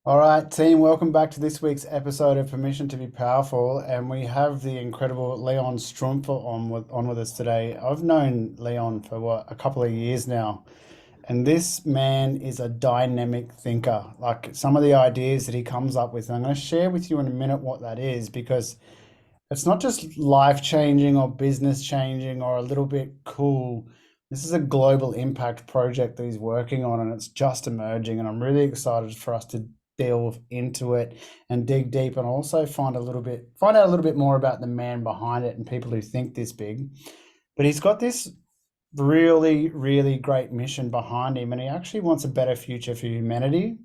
All right, team, welcome back to this week's episode of Permission to be Powerful. And we have the incredible Leon Strumpher on with us today. I've known Leon for a couple of years now. And this man is a dynamic thinker. Like some of the ideas that he comes up with, and I'm going to share with you in a minute what that is because it's not just life changing or business changing or a little bit cool. This is a global impact project that he's working on, and it's just emerging. And I'm really excited for us to delve into it and dig deep, and also find out a little bit more about the man behind it and people who think this big. But he's got this really, really great mission behind him, and he actually wants a better future for humanity.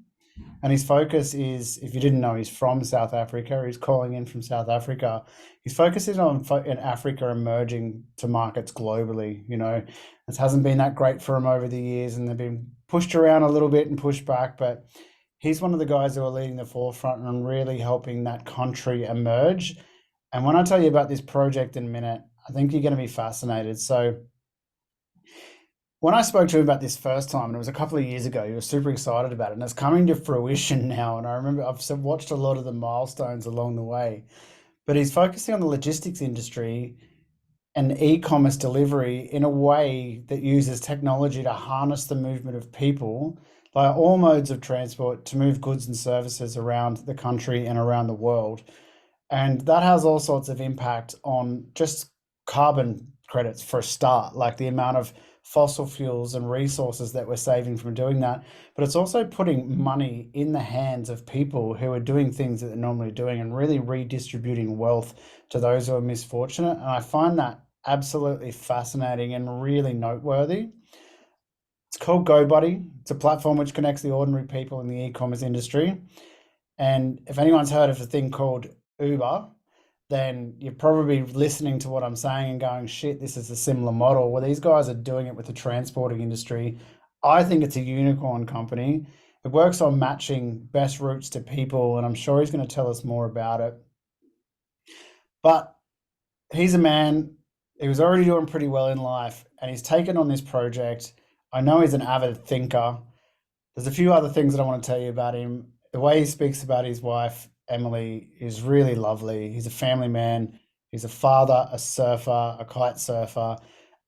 And his focus is, if you didn't know, he's from South Africa. He's calling in from South Africa. His focus is on in Africa emerging to markets globally. It hasn't been that great for him over the years, and they've been pushed around a little bit and pushed back. But he's one of the guys who are leading the forefront and really helping that country emerge. And when I tell you about this project in a minute, I think you're going to be fascinated. So when I spoke to him about this first time, and it was a couple of years ago, he was super excited about it, and it's coming to fruition now. And I remember I've watched a lot of the milestones along the way, but he's focusing on the logistics industry and e-commerce delivery in a way that uses technology to harness the movement of people by all modes of transport to move goods and services around the country and around the world. And that has all sorts of impact on just carbon credits for a start, like the amount of fossil fuels and resources that we're saving from doing that. But it's also putting money in the hands of people who are doing things that they're normally doing and really redistributing wealth to those who are misfortunate. And I find that absolutely fascinating and really noteworthy. It's called GoBuddy. It's a platform which connects the ordinary people in the e-commerce industry. And if anyone's heard of a thing called Uber, then you're probably listening to what I'm saying and going, shit, this is a similar model. Well, these guys are doing it with the transporting industry. I think it's a unicorn company. It works on matching best routes to people, and I'm sure he's going to tell us more about it. But he's a man who was already doing pretty well in life, and he's taken on this project. I know he's an avid thinker. There's a few other things that I want to tell you about him. The way he speaks about his wife, Emily, is really lovely. He's a family man. He's a father, a surfer, a kite surfer.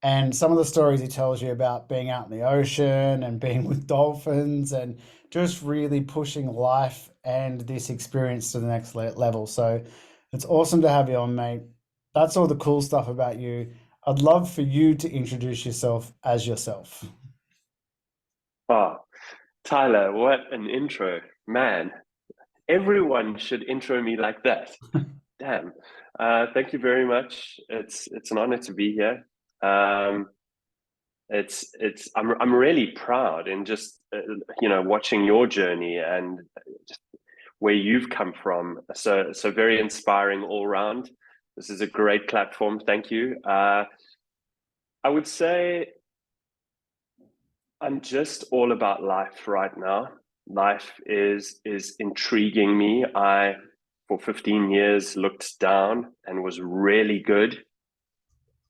And some of the stories he tells you about being out in the ocean and being with dolphins and just really pushing life and this experience to the next level. So it's awesome to have you on, mate. That's all the cool stuff about you. I'd love for you to introduce yourself as yourself. Oh, Tyler, what an intro. Man, everyone should intro me like that. Damn. Thank you very much. It's an honor to be here. Um, I'm really proud in just watching your journey and just where you've come from. So very inspiring all round. This is a great platform. Thank you. I would say I'm just all about life right now. Life is intriguing me. I, for 15 years, looked down and was really good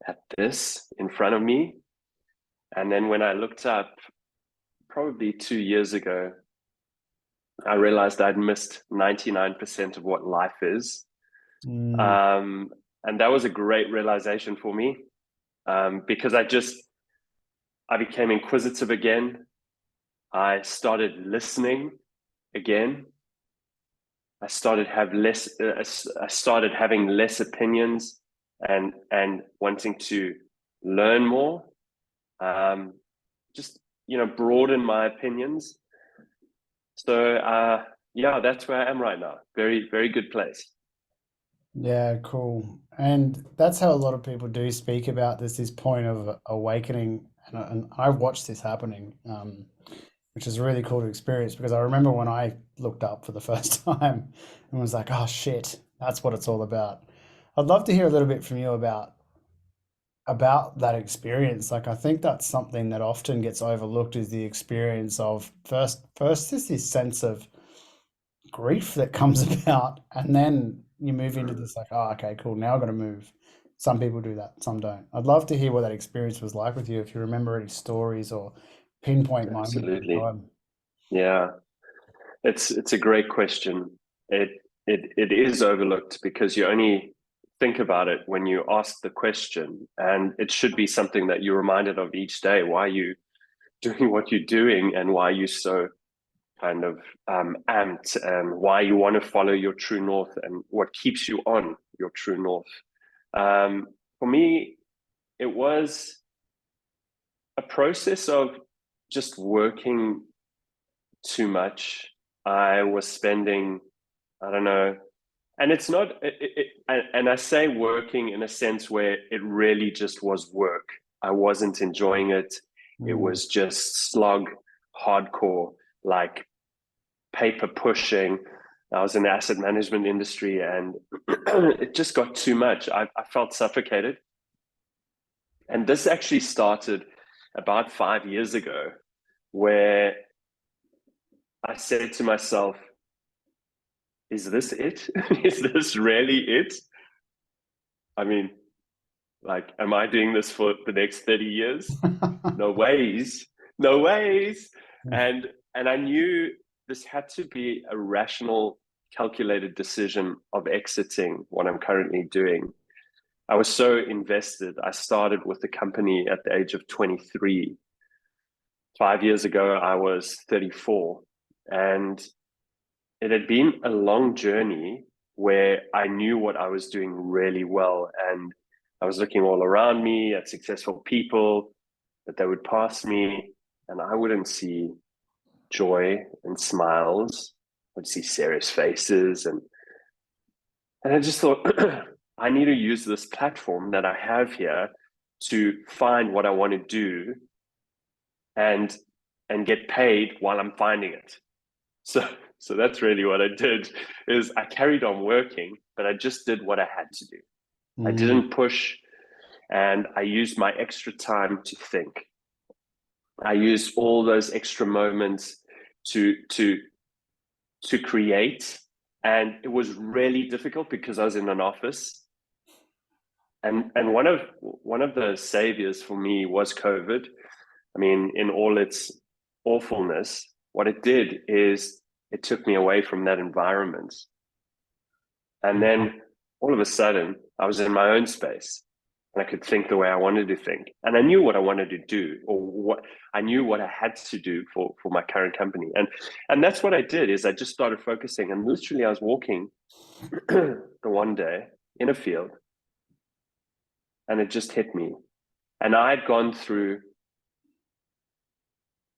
at this in front of me. And then when I looked up, probably 2 years ago, I realized I'd missed 99% of what life is. Mm, Um, and that was a great realization for me, because I became inquisitive again. I started listening again. I started having less opinions and wanting to learn more. Just broaden my opinions. So yeah, that's where I am right now. Very, very good place. yeah, cool. And that's how a lot of people do speak about this point of awakening. And I've watched this happening, which is really cool to experience because I remember when I looked up for the first time and was like, oh shit, that's what it's all about. I'd love to hear a little bit from you about that experience. Like I think that's something that often gets overlooked is the experience of first is this sense of grief that comes about, and then you move into this like, oh, okay, cool. Now I'm gonna move. Some people do that, some don't. I'd love to hear what that experience was like with you, if you remember any stories or pinpoint moments in Absolutely. time. Yeah. It's a great question. It is overlooked because you only think about it when you ask the question, and it should be something that you're reminded of each day. Why are you doing what you're doing, and why are you so kind of amped, and why you want to follow your true north, and what keeps you on your true north. For me, it was a process of just working too much. I was spending, I don't know, and it's not, and I say working in a sense where it really just was work. I wasn't enjoying it. It Mm. was just slog, hardcore, like paper pushing. I was in the asset management industry, and it just got too much. I felt suffocated. And this actually started about 5 years ago, where I said to myself, is this it? Is this really it? I mean, like, am I doing this for the next 30 years? No ways. No ways. And I knew this had to be a rational, calculated decision of exiting what I'm currently doing. I was so invested. I started with the company at the age of 23. 5 years ago, I was 34. And it had been a long journey where I knew what I was doing really well. And I was looking all around me at successful people, that they would pass me, and I wouldn't see joy and smiles. I'd see serious faces. And I just thought, I need to use this platform that I have here to find what I want to do and get paid while I'm finding it. So that's really what I did. Is I carried on working, but I just did what I had to do. I Mm. didn't push, and I used my extra time to think. I used all those extra moments to create, and it was really difficult because I was in an office. And one of the saviors for me was COVID. I mean, in all its awfulness, what it did is it took me away from that environment. And then all of a sudden, I was in my own space, and I could think the way I wanted to think. And I knew what I wanted to do, or what I knew what I had to do for my current company. And that's what I did. Is I just started focusing, and literally I was walking the one day in a field, and it just hit me. And I had gone through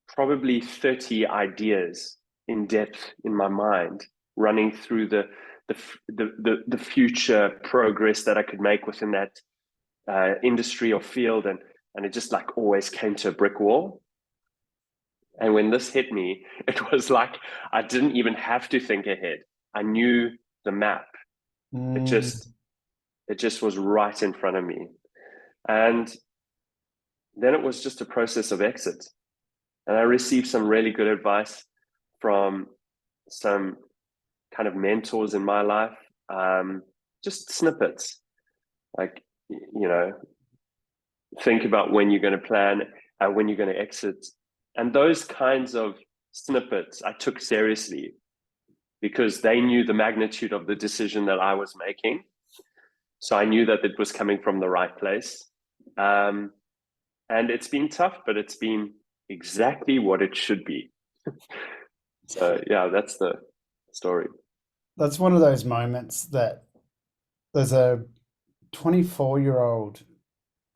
probably 30 ideas in depth in my mind, running through the future progress that I could make within that industry or field, and it just like always came to a brick wall. And when this hit me, it was like I didn't even have to think ahead. I knew the map. It Mm. just it just was right in front of me. And then it was just a process of exit. And I received some really good advice from some kind of mentors in my life, just snippets, like, think about when you're going to plan, when you're going to exit. And those kinds of snippets I took seriously because they knew the magnitude of the decision that I was making. So I knew that it was coming from the right place. And it's been tough, but it's been exactly what it should be. So yeah, that's the story. That's one of those moments that there's a 24-year-old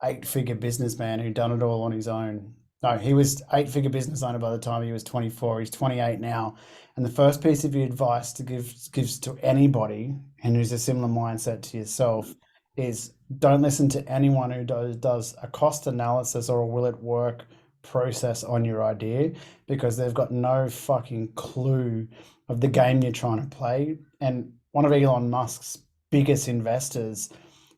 eight-figure businessman who done it all on his own. No, he was eight-figure business owner by the time he was 24. He's 28 now. And the first piece of advice to gives to anybody and who's a similar mindset to yourself is don't listen to anyone who does a cost analysis or a will it work process on your idea because they've got no fucking clue of the game you're trying to play. And one of Elon Musk's biggest investors,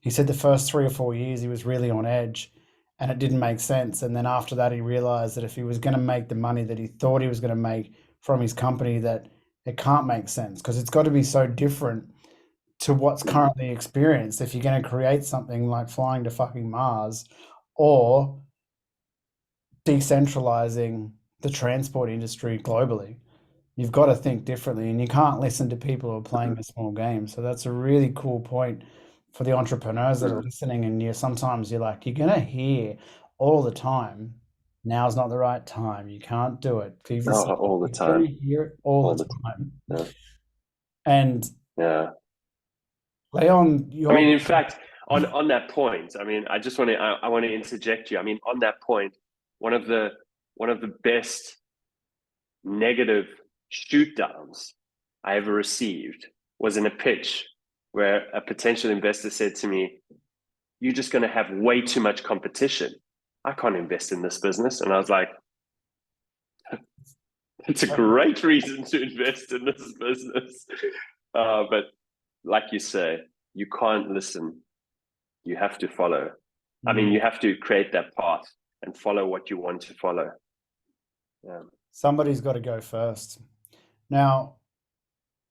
he said the first 3 or 4 years he was really on edge and it didn't make sense. And then after that, he realized that if he was going to make the money that he thought he was going to make from his company, that it can't make sense because it's got to be so different to what's currently experienced if you're going to create something like flying to fucking Mars or decentralizing the transport industry globally. You've got to think differently, and you can't listen to people who are playing a small game. So that's a really cool point for the entrepreneurs that are Mm. listening. And you sometimes you're like, you're gonna hear all the time, now's not the right time. You can't do it. People say Oh, all the you're gonna time, hear it all all the the time. time. And Yeah. Leon, I you're mean, in fact, on that point, I mean, I just want to I want to interject you. I mean, on that point, one of the one of the best negative shoot downs I ever received was in a pitch where a potential investor said to me, "You're just going to have way too much competition. I can't invest in this business." And I was like, "It's a great reason to invest in this business." But like you say, you can't listen. You have to follow. I mean, Mm. you have to create that path and follow what you want to follow. Yeah. Somebody's got to go first. Now,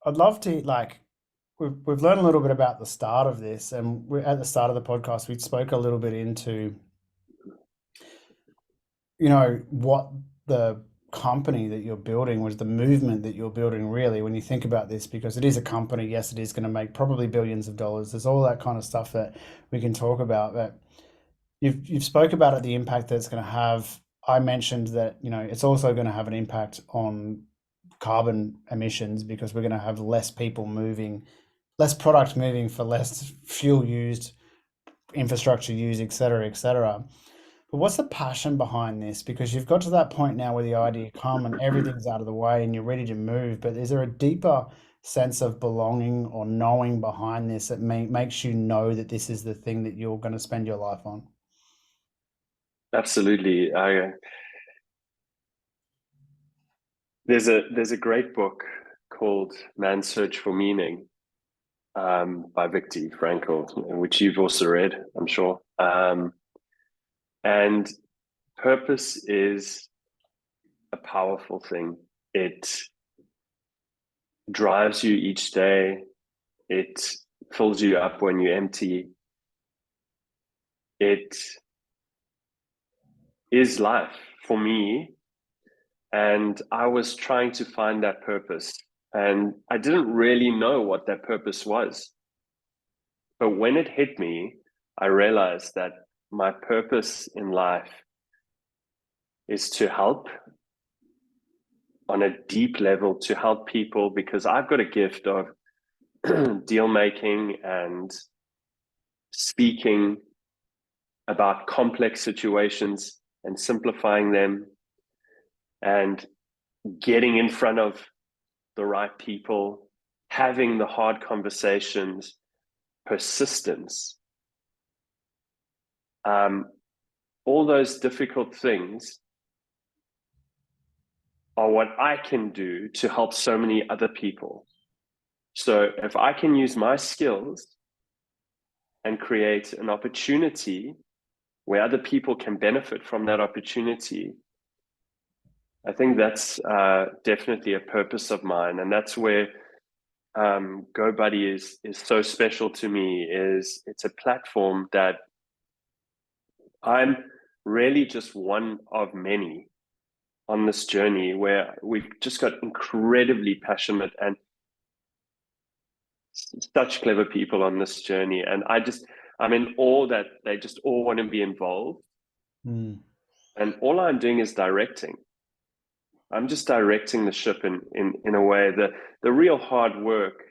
I'd love to like we've learned a little bit about the start of this, and we're at the start of the podcast. We spoke a little bit into what the company that you're building was, the movement that you're building, really, when you think about this, because it is a company. Yes, it is going to make probably billions of dollars. There's all that kind of stuff that we can talk about, but you've spoke about it, the impact that it's going to have. I mentioned that it's also going to have an impact on carbon emissions, because we're going to have less people moving, less product moving for less fuel used, infrastructure used, et cetera, et cetera. But what's the passion behind this? Because you've got to that point now where the idea come and everything's out of the way and you're ready to move. But is there a deeper sense of belonging or knowing behind this that makes you know that this is the thing that you're going to spend your life on? Absolutely. There's a great book called Man's Search for Meaning, by Viktor Frankl, which you've also read, I'm sure. And purpose is a powerful thing. It drives you each day. It fills you up when you're empty. It is life for me. And I was trying to find that purpose. And I didn't really know what that purpose was. But when it hit me, I realized that my purpose in life is to help on a deep level, to help people, because I've got a gift of deal making and speaking about complex situations and simplifying them and getting in front of the right people, having the hard conversations, persistence, um, all those difficult things are what I can do to help so many other people. So if I can use my skills and create an opportunity where other people can benefit from that opportunity, I think that's definitely a purpose of mine. And that's where GoBuddy is so special to me. Is it's a platform that I'm really just one of many on this journey, where we've just got incredibly passionate and such clever people on this journey. And I'm in awe that they just all want to be involved. Mm. And all I'm doing is directing. I'm just directing the ship in a way that the real hard work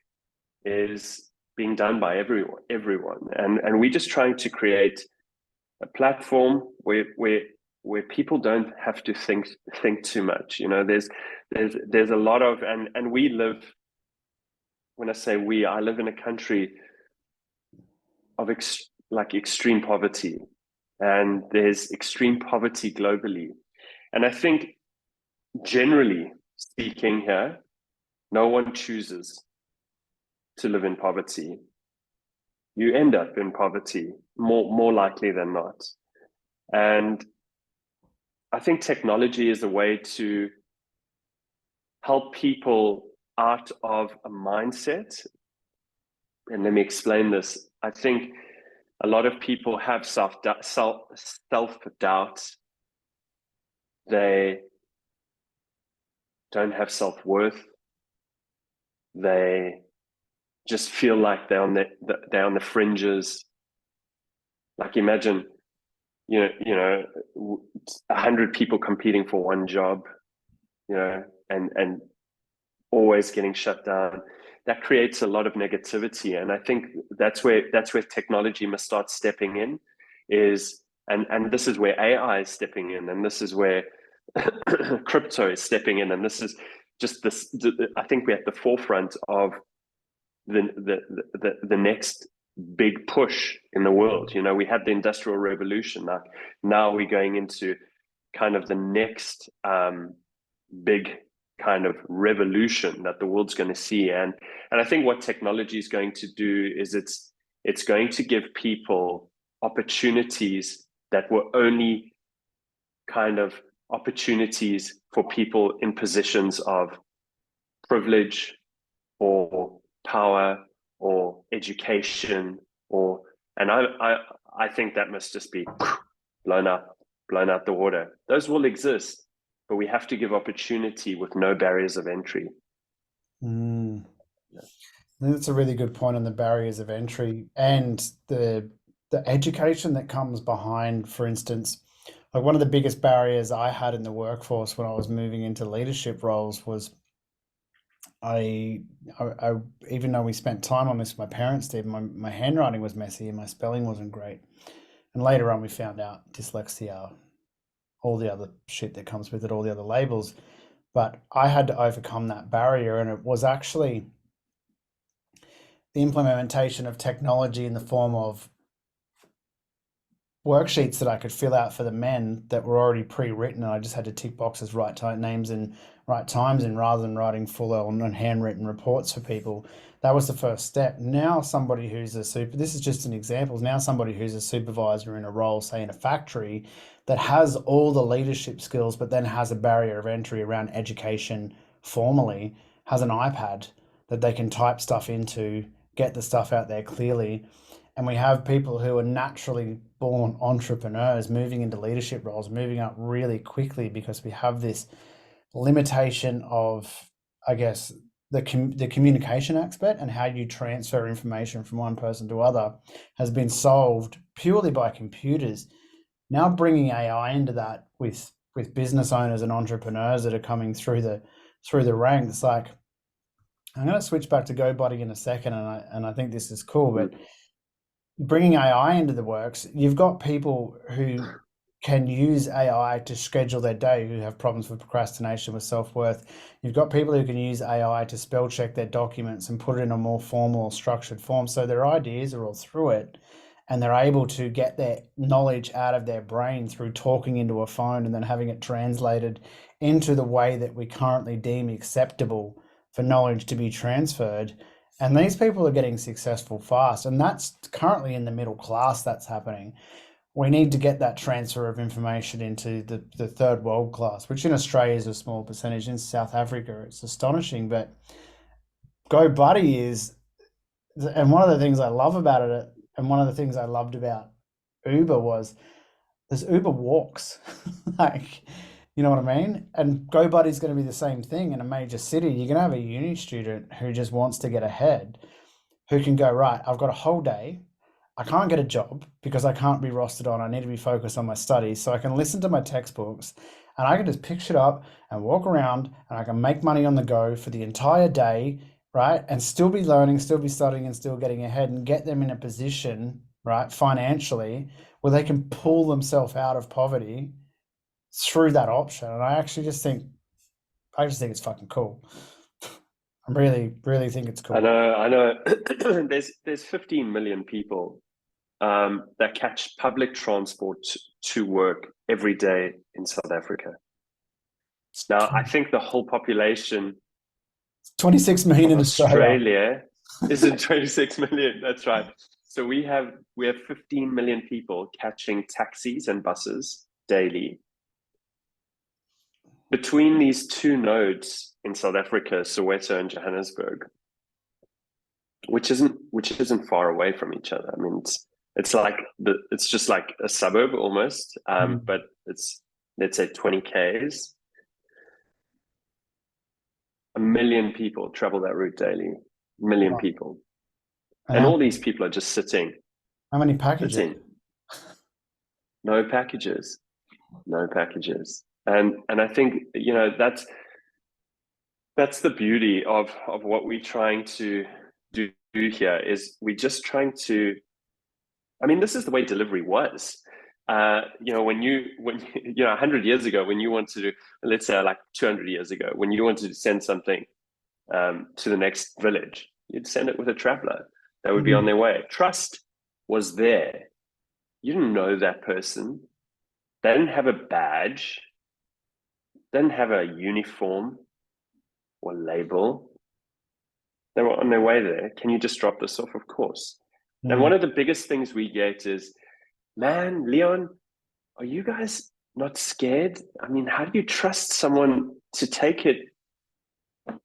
is being done by everyone. And we're just trying to create a platform where people don't have to think too much. There's a lot of, and we live, when I say we, I live in a country of extreme poverty, and there's extreme poverty globally. And I think, generally speaking, here, no one chooses to live in poverty. You end up in poverty more likely than not. And I think technology is a way to help people out of a mindset. And let me explain this. I think a lot of people have self doubt. They don't have self-worth. They just feel like they're on the fringes. Like imagine, 100 people competing for one job, and always getting shut down. That creates a lot of negativity, and I think that's where technology must start stepping in. And this is where AI is stepping in, and this is where crypto is stepping in, and this is just this. I think we're at the forefront of the next big push in the world. We had the Industrial Revolution. Now we're going into kind of the next big kind of revolution that the world's going to see. And I think what technology is going to do is it's going to give people opportunities that were only kind of opportunities for people in positions of privilege or power or education, and I think that must just be blown out the water. Those will exist, but we have to give opportunity with no barriers of entry. I think that's a really good point on the barriers of entry and the education that comes behind. For instance, like one of the biggest barriers I had in the workforce when I was moving into leadership roles was I even though we spent time on this, my parents did, my handwriting was messy and my spelling wasn't great. And later on we found out dyslexia, all the other shit that comes with it, all the other labels. But I had to overcome that barrier, and it was actually the implementation of technology in the form of worksheets that I could fill out for the men that were already pre-written, and I just had to tick boxes, write names and right times, and rather than writing full on handwritten reports for people. That was the first step. Now somebody who's this is just an example, now somebody who's a supervisor in a role, say in a factory, that has all the leadership skills, but then has a barrier of entry around education formally, has an iPad that they can type stuff into, get the stuff out there clearly. And we have people who are naturally born entrepreneurs moving into leadership roles, moving up really quickly because we have this limitation of, I guess, the communication aspect and how you transfer information from one person to other has been solved purely by computers. Now bringing AI into that with business owners and entrepreneurs that are coming through the ranks, like I'm going to switch back to GoBuddy in a second, and I think this is cool, but bringing AI into the works, you've got people who can use AI to schedule their day, who have problems with procrastination, with self-worth. You've got people who can use AI to spell check their documents and put it in a more formal or structured form. So their ideas are all through it, and they're able to get their knowledge out of their brain through talking into a phone and then having it translated into the way that we currently deem acceptable for knowledge to be transferred. And these people are getting successful fast, and that's currently in the middle class that's happening. We need to get that transfer of information into the third world class, which in Australia is a small percentage. In South Africa, it's astonishing. But GoBuddy is, and one of the things I love about it, and one of the things I loved about Uber was there's Uber walks. Like, you know what I mean? And GoBuddy is going to be the same thing in a major city. You're going to have a uni student who just wants to get ahead, who can go, right, I've got a whole day. I can't get a job because I can't be rostered on. I need to be focused on my studies. So I can listen to my textbooks and I can just pick shit up and walk around, and I can make money on the go for the entire day, right? And still be learning, still be studying, and still getting ahead, and get them in a position, right, financially, where they can pull themselves out of poverty through that option. And I just think it's fucking cool. I really think it's cool. I know. there's 15 million people that catch public transport to work every day in South Africa. Now, I think the whole population 26 million of in Australia isn't 26 million. That's right. So we have 15 million people catching taxis and buses daily. Between these two nodes in South Africa, Soweto and Johannesburg, which isn't far away from each other. I mean, it's just like a suburb almost, but it's, let's say, 20 k's. million people travel that route daily. A million Wow. people. And And all these people are just sitting. how many packages? No packages. No packages. And I think, that's the beauty of what we're trying to do here is we're just trying to, I mean, this is the way delivery was. When 100 years ago, when you wanted to, let's say like 200 years ago, when you wanted to send something to the next village, you'd send it with a traveler that would be on their way. Trust was there. You didn't know that person. They didn't have a badge. They didn't have a uniform or label. They were on their way there. Can you just drop this off? Of course. And one of the biggest things we get is, man, Leon, are you guys not scared? I mean, how do you trust someone to take it?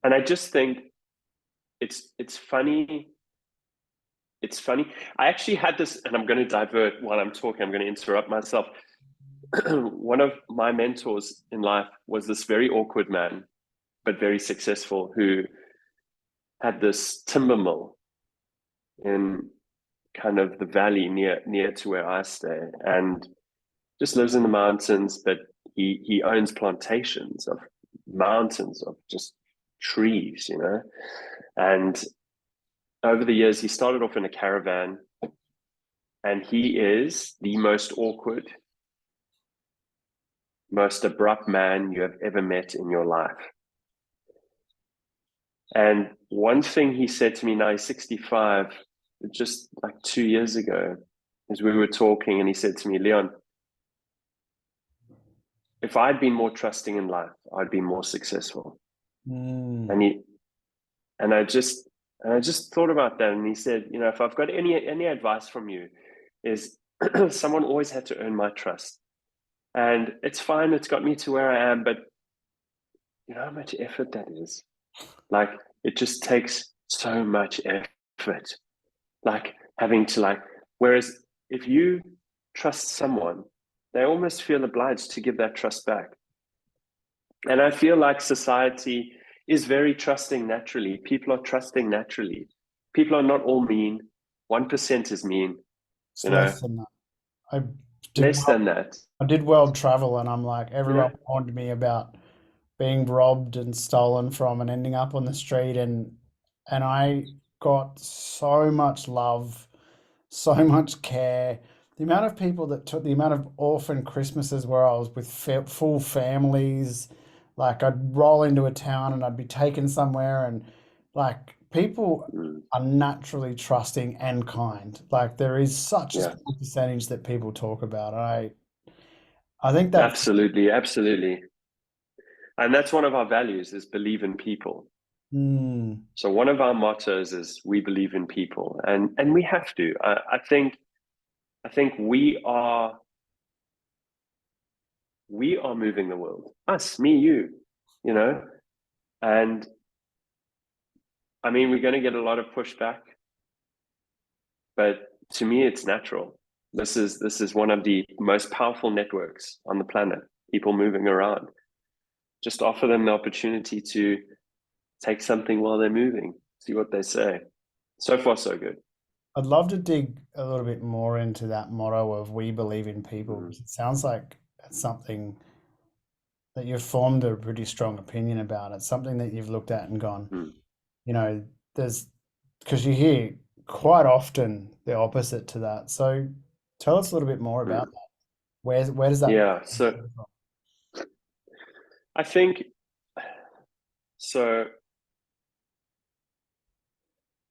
And I just think it's funny. It's funny. I actually had this, and I'm going to divert while I'm talking. I'm going to interrupt myself. One of my mentors in life was this very awkward man, but very successful, who had this timber mill in kind of the valley near to where I stay, and just lives in the mountains, but he owns plantations of mountains of just trees, and over the years he started off in a caravan, and he is the most awkward, most abrupt man you have ever met in your life. And one thing he said to me, now he's 65, just like 2 years ago, as we were talking, and he said to me, Leon, if I'd been more trusting in life, I'd be more successful. And I just thought about that, and he said, if I've got any advice from you, is someone always had to earn my trust. And it's fine, it's got me to where I am, but you know how much effort that is? Like, it just takes so much effort. Like having to whereas if you trust someone, they almost feel obliged to give that trust back. And I feel like society is very trusting naturally. People are trusting naturally. People are not all mean. 1% is mean. It's less than that. I did Less than that. I did world travel, and I'm like, everyone Yeah. warned me about being robbed and stolen from and ending up on the street, and I got so much love, so much care. The amount of people that took, the amount of orphan Christmases where I was with full families, like I'd roll into a town and I'd be taken somewhere, and like people are naturally trusting and kind. Like there is such a small percentage that people talk about. I think that's Absolutely. And that's one of our values, is believe in people. So one of our mottos is we believe in people, and we have to. I think we are moving the world. Us, me, you, and I mean, we're going to get a lot of pushback, but to me, it's natural. This is one of the most powerful networks on the planet. People moving around. Just offer them the opportunity to take something while they're moving. See what they say. So far, so good. I'd love to dig a little bit more into that motto of we believe in people, because it sounds like it's something that you've formed a pretty strong opinion about. It's something that you've looked at and gone, there's, because you hear quite often the opposite to that. So tell us a little bit more about that. Where does that Yeah, so I think so.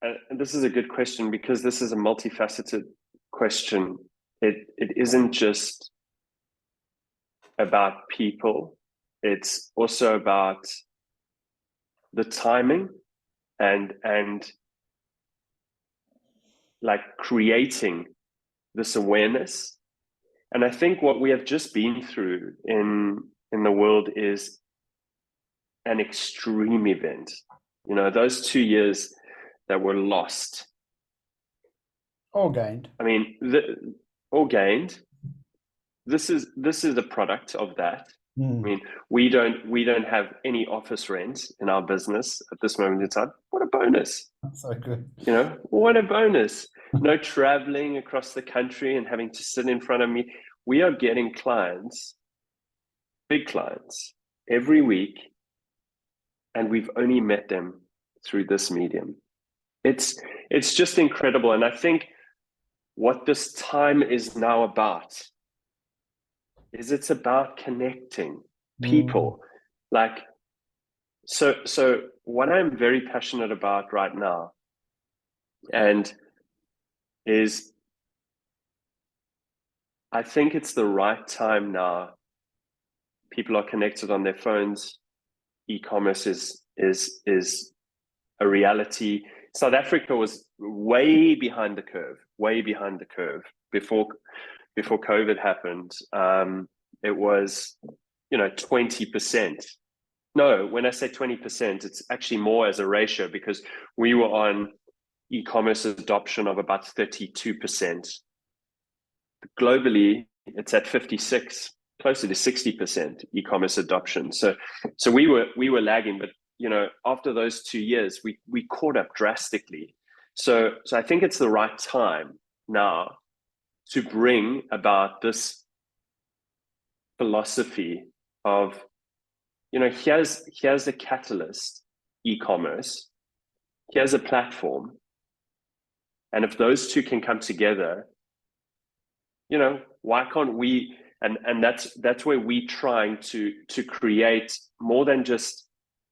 And this is a good question, because this is a multifaceted question. It isn't just about people. It's also about the timing and like creating this awareness. And I think what we have just been through in the world is an extreme event. Those 2 years that were lost. all gained? I mean, all gained. This is a product of that. Mm. I mean, we don't have any office rent in our business at this moment in time. What a bonus. That's so good. What a bonus. No traveling across the country and having to sit in front of me. We are getting clients, big clients, every week, and we've only met them through this medium. It's just incredible. And I think what this time is now about is it's about connecting Mm. people. Like, so what I'm very passionate about right now and is I think it's the right time now. People are connected on their phones. E-commerce is a reality. South Africa was way behind the curve before COVID happened. It was 20%. No, when I say 20%, it's actually more as a ratio because we were on e-commerce adoption of about 32%. Globally, it's at 56, closer to 60% e-commerce adoption. So we were lagging, but after those 2 years, we caught up drastically. So I think it's the right time now to bring about this philosophy of here's a catalyst, e-commerce, here's a platform, and if those two can come together, why can't we? And that's where we trying to create more than just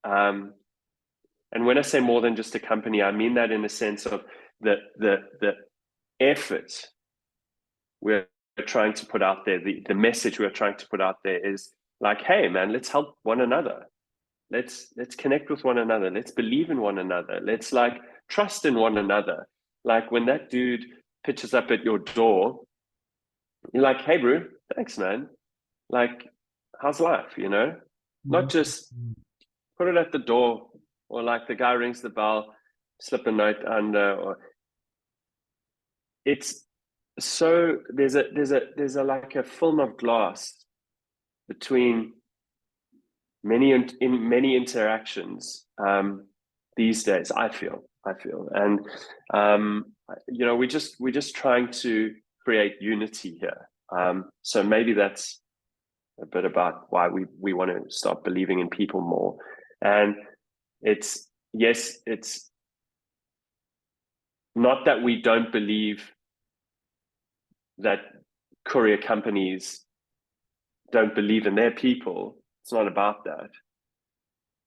and when I say more than just a company, I mean that in the sense of the effort we're trying to put out there, the message we're trying to put out there is like, hey man, let's help one another. Let's connect with one another. Let's believe in one another. Let's like trust in one another. Like when that dude pitches up at your door, you're like, hey bro, thanks man. Like, how's life? Not just Mm. put it at the door, or like the guy rings the bell, slip a note under, or it's so there's a like a film of glass between in many interactions these days. I feel, and we're just trying to create unity here. So maybe that's a bit about why we want to start believing in people more. And it's not that we don't believe that courier companies don't believe in their people. It's not about that.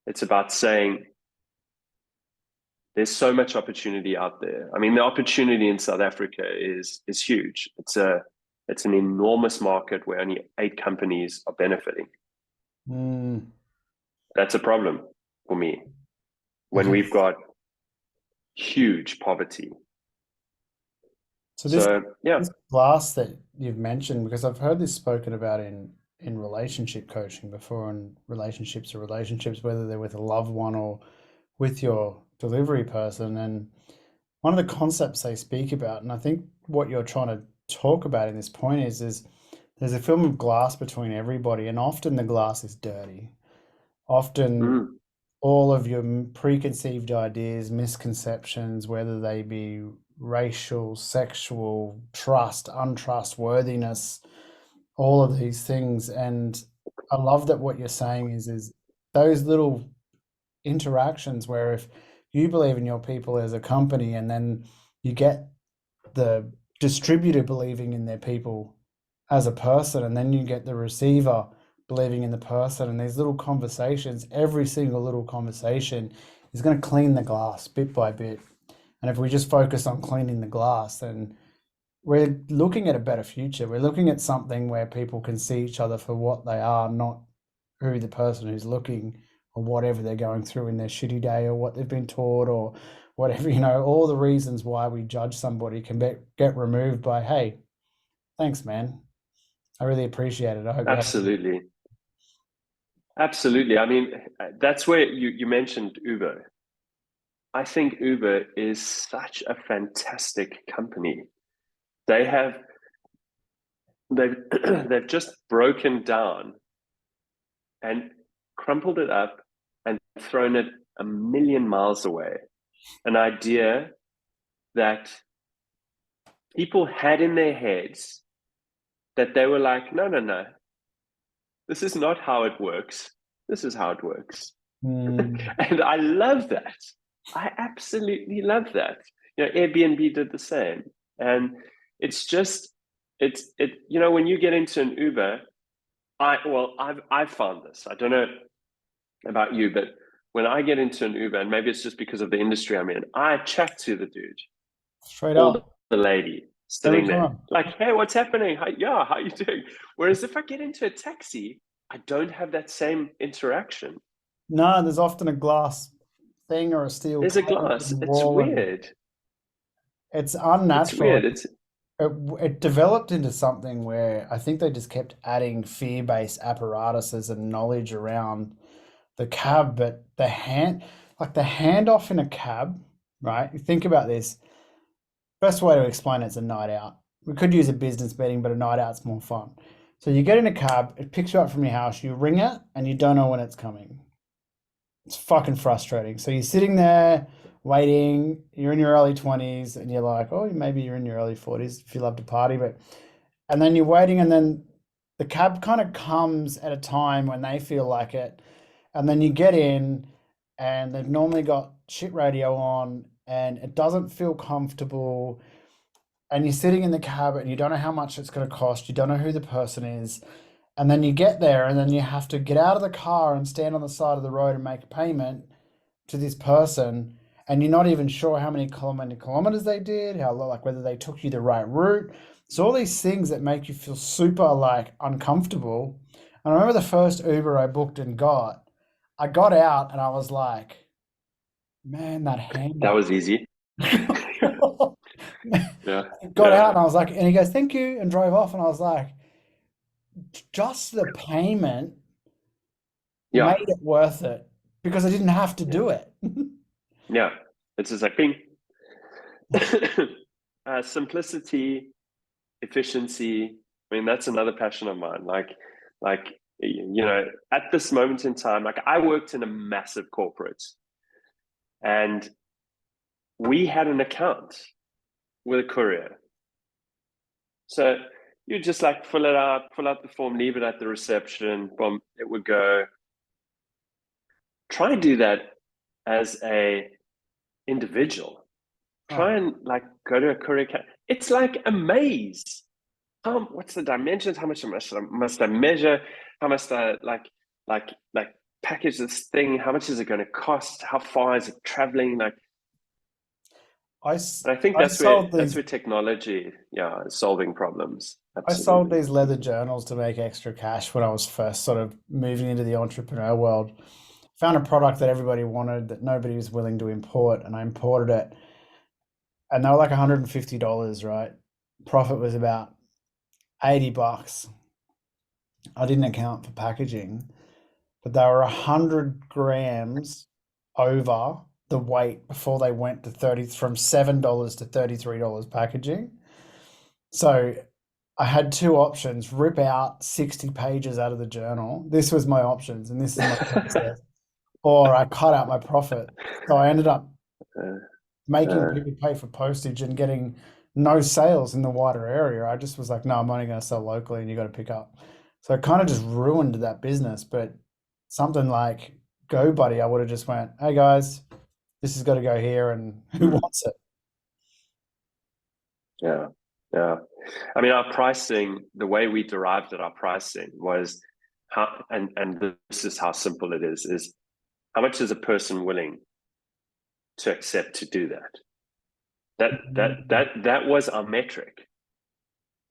It's about saying there's so much opportunity out there. I mean, the opportunity in South Africa is huge. It's an enormous market where only 8 companies are benefiting. Mm. That's a problem for me It when we've is. got huge poverty. So So yeah. this glass that you've mentioned, because I've heard this spoken about in relationship coaching before, and relationships are relationships, whether they're with a loved one or with your delivery person. And one of the concepts they speak about, and I think what you're trying to talk about in this point is there's a film of glass between everybody, and often the glass is dirty. Often Mm, all of your preconceived ideas, misconceptions, whether they be racial, sexual, trust, untrustworthiness, all of these things. And I love that what you're saying is those little interactions where if you believe in your people as a company and then you get the distributor believing in their people as a person, and then you get the receiver believing in the person, and these little conversations, every single little conversation is going to clean the glass bit by bit. And if we just focus on cleaning the glass, then we're looking at a better future. We're looking at something where people can see each other for what they are, not who the person who's looking or whatever they're going through in their shitty day or what they've been taught or whatever. All the reasons why we judge somebody can get removed by, hey, thanks, man. I really appreciate it. I hope you have. absolutely. Absolutely. I mean, that's where you mentioned Uber. I think Uber is such a fantastic company. They have they've they've just broken down and crumpled it up and thrown it a million miles away. An idea that people had in their heads that they were like, no, no, no, this is not how it works. This is how it works. And I love that. I absolutely love that. Airbnb did the same. And it's just, when you get into an Uber, I've found this. I don't know about you, but when I get into an Uber, and maybe it's just because of the industry I'm in, I chat to the dude Straight or up. the lady Every sitting there, time. like, hey, what's happening? How you doing? Whereas if I get into a taxi, I don't have that same interaction. No, there's often a glass thing or a steel There's a plate glass. in the It's wall, and weird. it's It's unnatural. weird. It's It developed into something where I think they just kept adding fear-based apparatuses and knowledge around the cab, but the handoff in a cab, right? You think about this. Best way to explain it's a night out. We could use a business meeting, but a night out's more fun. So you get in a cab, it picks you up from your house, you ring it, and you don't know when it's coming. It's fucking frustrating. So you're sitting there waiting, you're in your early 20s, and you're like, oh, maybe you're in your early 40s if you love to party, and then you're waiting, and then the cab kind of comes at a time when they feel like it. And then you get in, and they've normally got shit radio on, and it doesn't feel comfortable. And you're sitting in the cab, and you don't know how much it's going to cost. You don't know who the person is. And then you get there, and then you have to get out of the car and stand on the side of the road and make a payment to this person. And you're not even sure how many kilometers they did, like whether they took you the right route. So all these things that make you feel super like uncomfortable. And I remember the first Uber I booked and I got out and I was like, man, that that handoff. was easy. Yeah, Got yeah, out and I was like, and he goes, thank you, and drove off. And I was like, just the payment yeah, made it worth it because I didn't have to yeah, do it. yeah. It's just like simplicity, efficiency. I mean, that's another passion of mine. Like at this moment in time, like I worked in a massive corporate, and we had an account with a courier. So you just like fill out the form, leave it at the reception, boom, it would go. Try and do that as a individual. Oh, Try and like go to a courier. It's like a maze. What's the dimensions? How much must I measure? How must I like package this thing? How much is it going to cost? How far is it traveling? Like, and I think I that's where sold these technology, yeah, is solving problems. I sold Absolutely. these leather journals to make extra cash when I was first sort of moving into the entrepreneur world. Found a product that everybody wanted that nobody was willing to import, and I imported it, and they were like $150, right? Profit was about $80. I didn't account for packaging, but they were 100 grams over the weight before they went to 30 from $7 to $33 packaging. So I had two options: rip out 60 pages out of the journal. This was my options, and this is my process. Or I cut out my profit. So I ended up Uh, making uh, people pay for postage and getting no sales in the wider area. I just was like, no, I'm only going to sell locally and you got to pick up. So it kind of just ruined that business. But something like GoBuddy, I would have just went, hey guys, this has got to go here, and who hmm, wants it? yeah, yeah. I mean, our pricing, the way we derived it, our pricing was how, and this is how simple it is how much is a person willing to accept to do that? That was our metric.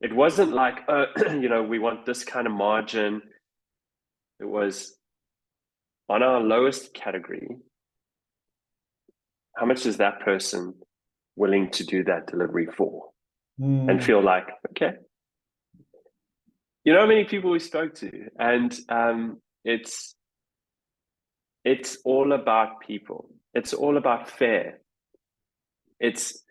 It wasn't like, we want this kind of margin. It was on our lowest category. How much is that person willing to do that delivery for? And Mm. feel like, okay, you know how many people we spoke to, and it's all about people. It's all about fair. It's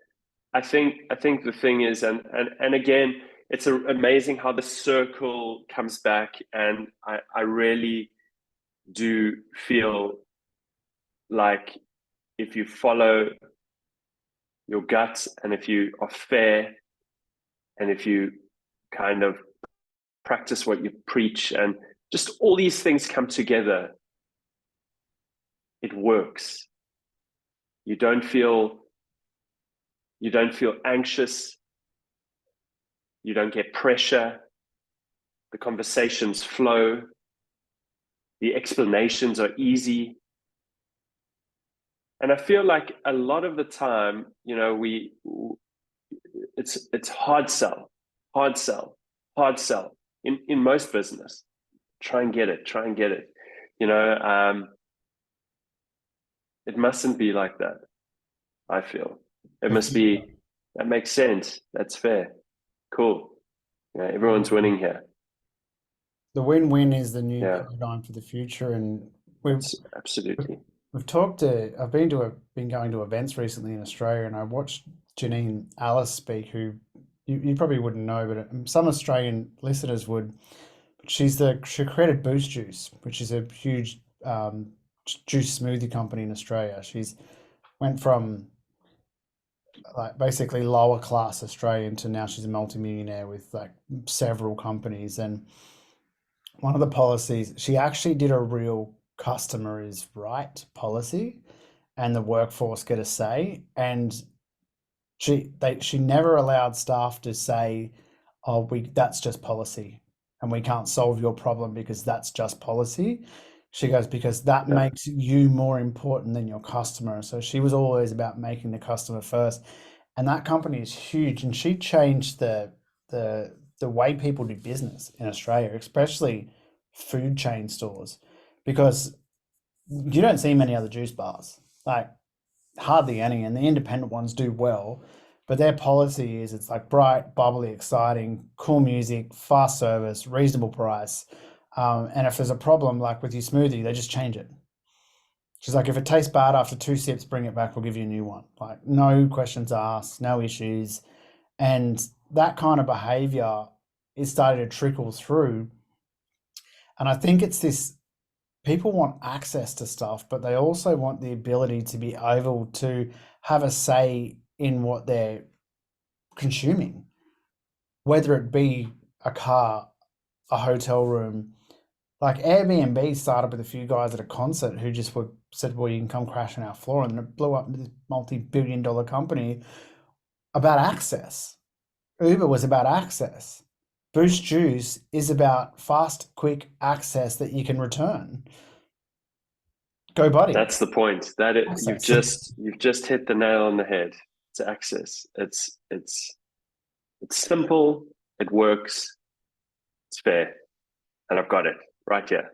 I think the thing is, and again, it's amazing how the circle comes back, and I really do feel like if you follow your guts and if you are fair and if you kind of practice what you preach and just all these things come together, it works. You don't feel anxious. You don't get pressure. The conversations flow. The explanations are easy. And I feel like a lot of the time, you know, it's hard sell in most business. Try and get it. You know, it mustn't be like that. I feel it The must future. be. That makes sense. That's fair. Cool. Yeah, everyone's winning here. The win-win is the new Yeah, paradigm for the future, and we've absolutely. we've talked to. I've been going to events recently in Australia, and I watched Janine Alice speak, who you probably wouldn't know, but some Australian listeners would. She created Boost Juice, which is a huge juice smoothie company in Australia. She's went from like basically lower class Australian to now she's a multimillionaire with like several companies. And one of the policies, she actually did a real customer is right policy and the workforce get a say. And she never allowed staff to say, "Oh, we that's just policy, and we can't solve your problem because that's just policy." She goes, "Because that Yeah, makes you more important than your customer." So she was always about making the customer first, and that company is huge. And she changed the way people do business in Australia, especially food chain stores, because you don't see many other juice bars. Like hardly any, and the independent ones do well. But their policy is it's like bright, bubbly, exciting, cool music, fast service, reasonable price. And if there's a problem, like with your smoothie, they just change it. She's like, if it tastes bad after 2 sips, bring it back. We'll give you a new one. Like, no questions asked, no issues. And that kind of behavior is starting to trickle through. And I think it's this people want access to stuff, but they also want the ability to be able to have a say in what they're consuming, whether it be a car, a hotel room. Like Airbnb started with a few guys at a concert who just said, "Well, you can come crash on our floor," and it blew up into this multi-billion-dollar company about access. Uber was about access. Boost Juice is about fast, quick access that you can return. GoBuddy, that's the point. That access. you've just hit the nail on the head. It's access. It's simple. It works. It's fair, and I've got it right here.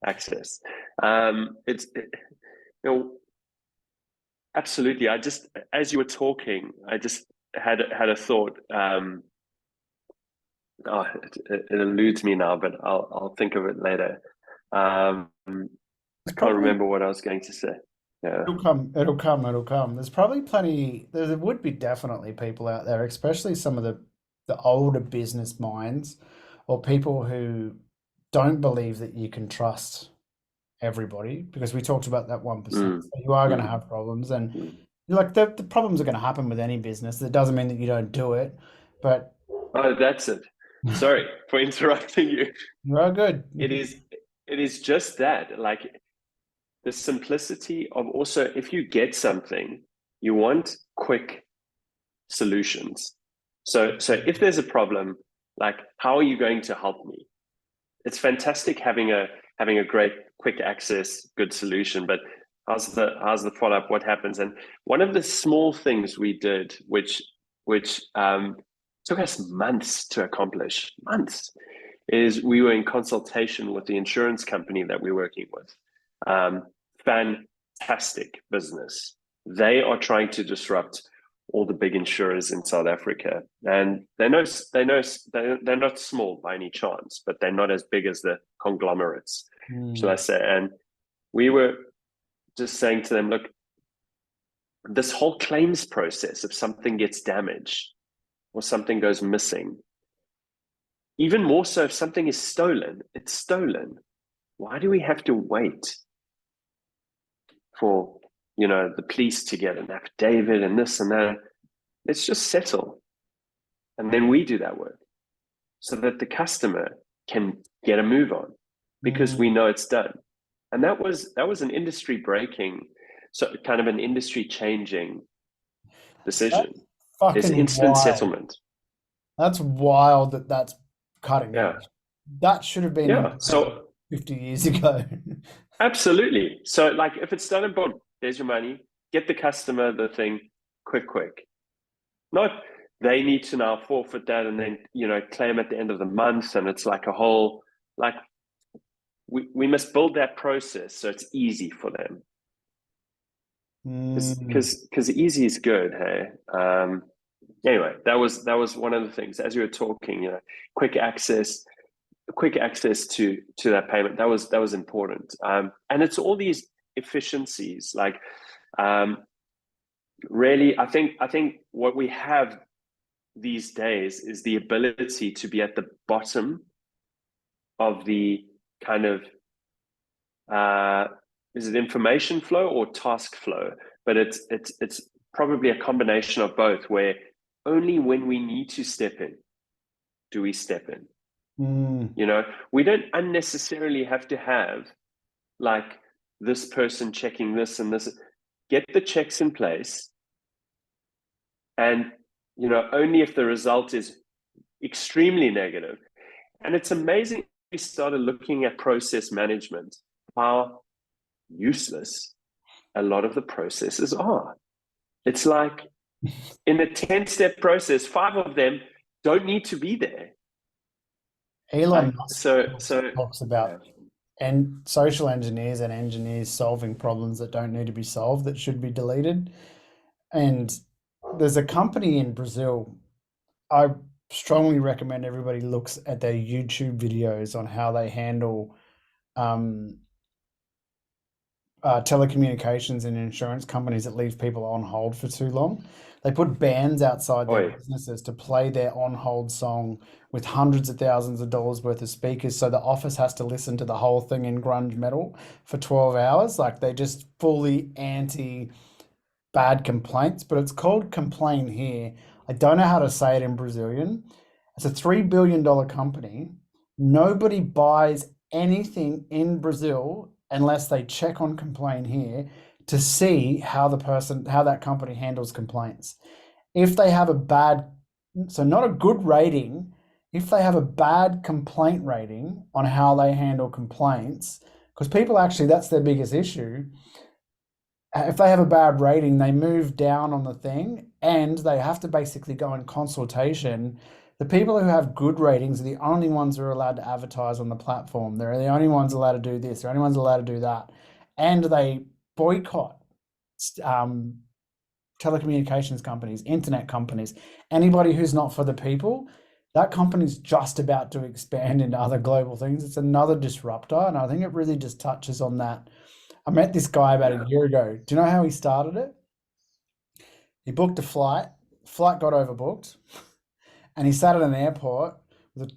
Access. You know, absolutely. I just, as you were talking, I just had a thought. It eludes me now, but I'll think of it later. I It's can't probably remember what I was going to say. Yeah. it'll come. There's probably plenty, there would be definitely people out there, especially some of the older business minds or people who don't believe that you can trust everybody because we talked about that 1%. Mm, So you are going to mm, have problems and mm. like the problems are going to happen with any business. That doesn't mean that you don't do it, but Oh, that's it. Sorry for interrupting you. you are good. It is it is just that, like the simplicity of also if you get something, you want quick solutions. So if there's a problem, like how are you going to help me? It's fantastic having a great quick access, good solution, but how's the follow up? What happens? And one of the small things we did, which took us months to accomplish, months, is we were in consultation with the insurance company that we're working with. Fantastic business. They are trying to disrupt all the big insurers in South Africa, and they're not small by any chance, but they're not as big as the conglomerates, shall I Mm, say? And we were just saying to them, look, this whole claims process, if something gets damaged or something goes missing, even more so if something is stolen, it's stolen. why do we have to wait for, the police to get an affidavit and this and that? Let's just settle. And then we do that work so that the customer can get a move on because we know it's done. And that was an industry breaking, so kind of an industry changing decision. That's Is fucking instant wild. settlement. That's wild that that's cutting Yeah. edge. That should have been Yeah. invented So 50 years ago. absolutely. So like if it's done and boom, there's your money. Get the customer the thing quick. Not they need to now forfeit that and then, claim at the end of the month. And it's like a whole, like we must build that process so it's easy for them. Because easy is good, hey. Anyway, that was one of the things as you were talking. Quick access to that payment. That was important, and it's all these efficiencies. Like, really, I think what we have these days is the ability to be at the bottom of the kind of is it information flow or task flow? But it's probably a combination of both, where only when we need to step in do we step in. We don't unnecessarily have to have like this person checking this and this. Get the checks in place, and only if the result is extremely negative. And it's amazing we started looking at process management, how useless a lot of the processes are. It's like in a 10-step process, 5 of them don't need to be there. Elon Like, Musk so talks about and social engineers and engineers solving problems that don't need to be solved, that should be deleted. And there's a company in Brazil. I strongly recommend everybody looks at their YouTube videos on how they handle um, telecommunications and insurance companies that leave people on hold for too long. They put bands outside their oi, businesses to play their on hold song with hundreds of thousands of dollars worth of speakers. So the office has to listen to the whole thing in grunge metal for 12 hours. Like they just fully anti bad complaints, but it's called Complain Here. I don't know how to say it in Brazilian. It's a $3 billion company. Nobody buys anything in Brazil unless they check on Complain Here to see how that company handles complaints. If they have a bad, so not a good rating, if they have a bad complaint rating on how they handle complaints, because people actually, that's their biggest issue. If they have a bad rating, they move down on the thing and they have to basically go in consultation. The people who have good ratings are the only ones who are allowed to advertise on the platform. They're the only ones allowed to do this. They're the only ones allowed to do that. And they boycott um, telecommunications companies, internet companies, anybody who's not for the people. That company's just about to expand into other global things. It's another disruptor. And I think it really just touches on that. I met this guy about a year ago. Do you know how he started it? He booked a flight. Flight got overbooked, and he sat at an airport with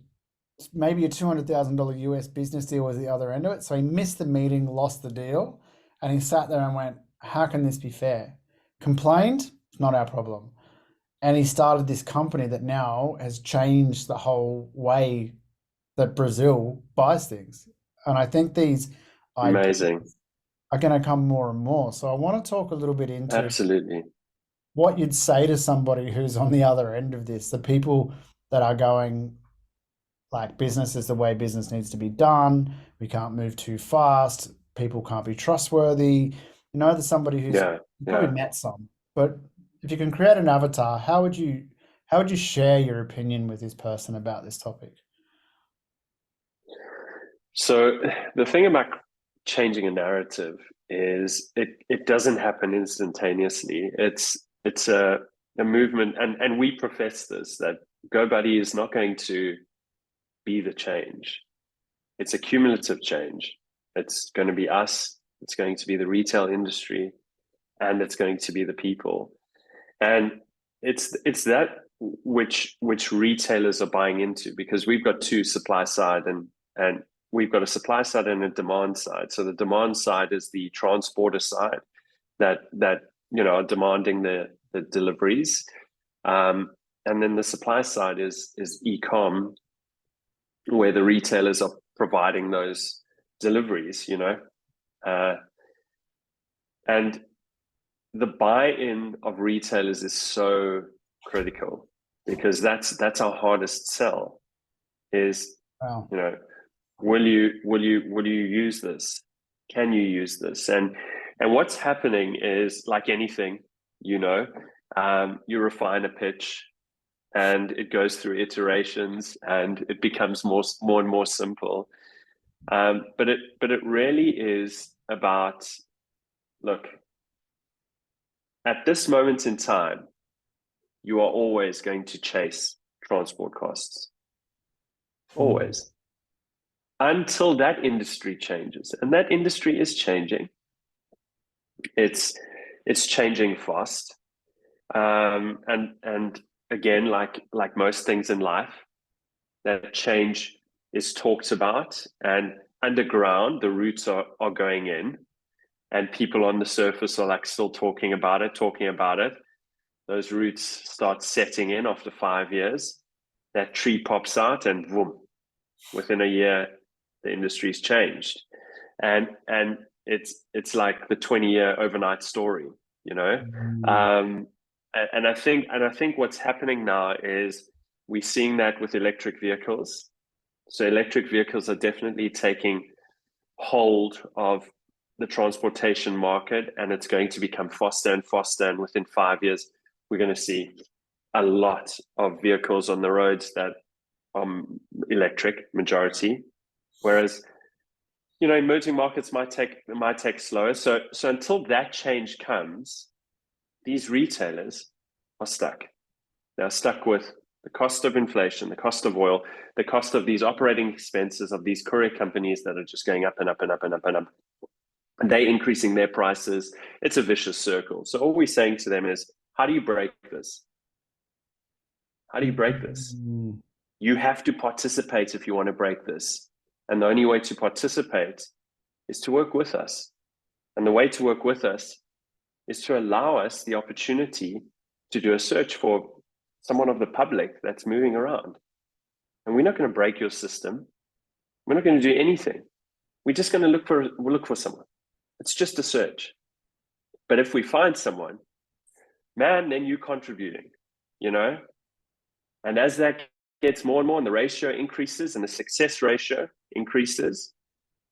maybe a $200,000 US business deal was the other end of it. So he missed the meeting, lost the deal, and he sat there and went, "How can this be fair?" Complained, it's not our problem. And he started this company that now has changed the whole way that Brazil buys things. And I think these ideas amazing. are going to come more and more. So I want to talk a little bit into Absolutely. what you'd say to somebody who's on the other end of this, the people that are going like business is the way business needs to be done. We can't move too fast. People can't be trustworthy. There's somebody who's Yeah. you probably met some, but if you can create an avatar, how would you share your opinion with this person about this topic? So the thing about changing a narrative is it doesn't happen instantaneously. It's a movement, and we profess this, that GoBuddy is not going to be the change. It's a cumulative change. It's going to be us, it's going to be the retail industry, and it's going to be the people. And it's that which retailers are buying into, because we've got two, supply side and we've got a supply side and a demand side. So the demand side is the transporter side that are demanding the deliveries, and then the supply side is e-com, where the retailers are providing those deliveries. And the buy-in of retailers is so critical, because that's our hardest sell. Is Wow. will you use this? Can you use this? And what's happening is, like anything, you refine a pitch, and it goes through iterations, and it becomes more and more simple. But it really is about, look, at this moment in time, you are always going to chase transport costs. Always. Until that industry changes. And that industry is changing. It's changing fast. And again, like most things in life, that change is talked about, and underground, the roots are going in, and people on the surface are like still talking about it. Those roots start setting in after 5 years. That tree pops out, and boom, within a year, the industry's changed. And it's like the 20-year overnight story, And I think what's happening now is we're seeing that with electric vehicles. So electric vehicles are definitely taking hold of the transportation market, and it's going to become faster and faster. And within 5 years, we're going to see a lot of vehicles on the roads that are electric, majority. Whereas, emerging markets might take slower. So until that change comes, these retailers are stuck. They're stuck with the cost of inflation, the cost of oil, the cost of these operating expenses of these courier companies that are just going up and up and up and up and up. And they're increasing their prices. It's a vicious circle. So all we're saying to them is, how do you break this? How do you break this? You have to participate if you want to break this. And the only way to participate is to work with us. And the way to work with us is to allow us the opportunity to do a search for someone of the public that's moving around. And we're not going to break your system. We're not going to do anything. We're just going to look for someone. It's just a search. But if we find someone, man, then you're contributing, And as that gets more and more, and the ratio increases, and the success ratio increases,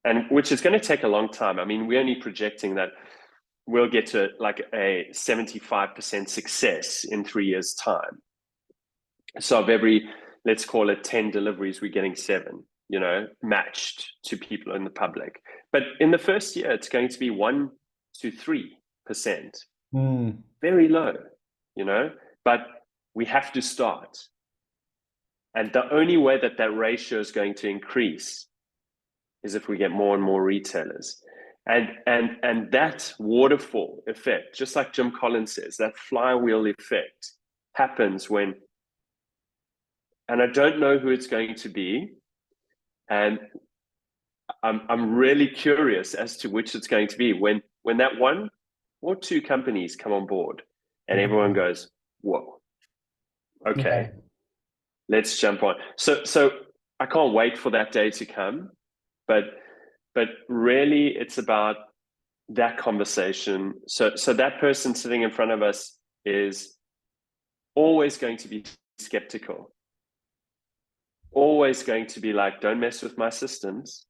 and which is going to take a long time. I mean, we're only projecting that we'll get to like a 75% success in 3 years' time. So of every, let's call it 10 deliveries, we're getting 7, matched to people in the public. But in the first year, it's going to be 1 to 3%. Very low, but we have to start. And the only way that ratio is going to increase is if we get more and more retailers. And that waterfall effect, just like Jim Collins says, that flywheel effect happens when, and I don't know who it's going to be, and I'm really curious as to which it's going to be, when that 1 or 2 companies come on board and everyone goes, whoa, okay, let's jump on. So I can't wait for that day to come, but really it's about that conversation. So that person sitting in front of us is always going to be skeptical, always going to be like, don't mess with my systems.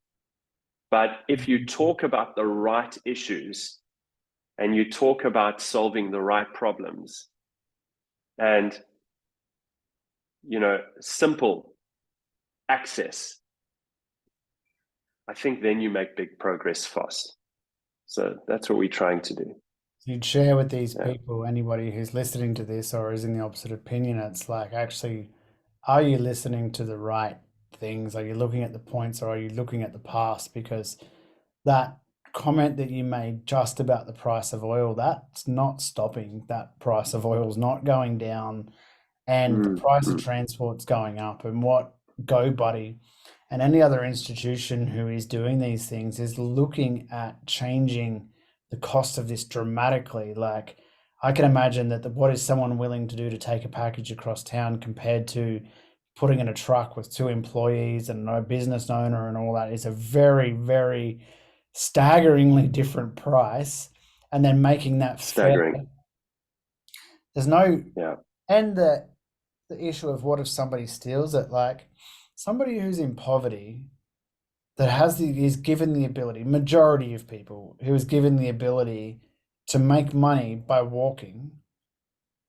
But if you talk about the right issues, and you talk about solving the right problems, and simple access, I think then you make big progress fast. So that's what we're trying to do. You'd share with these people, anybody who's listening to this or is in the opposite opinion, it's like, actually, are you listening to the right things? Are you looking at the points, or are you looking at the past? Because that comment that you made just about the price of oil, that's not stopping. That price of oil is not going down, and the price of transport's going up. And what GoBuddy and any other institution who is doing these things is looking at changing the cost of this dramatically. Like, I can imagine that what is someone willing to do to take a package across town compared to putting in a truck with two employees and no business owner and all that is a very, very staggeringly different price. And then making that fair. Staggering. There's no, Yeah. and the issue of what if somebody steals it? Like, somebody who's in poverty that is given the ability, majority of people who is given the ability to make money by walking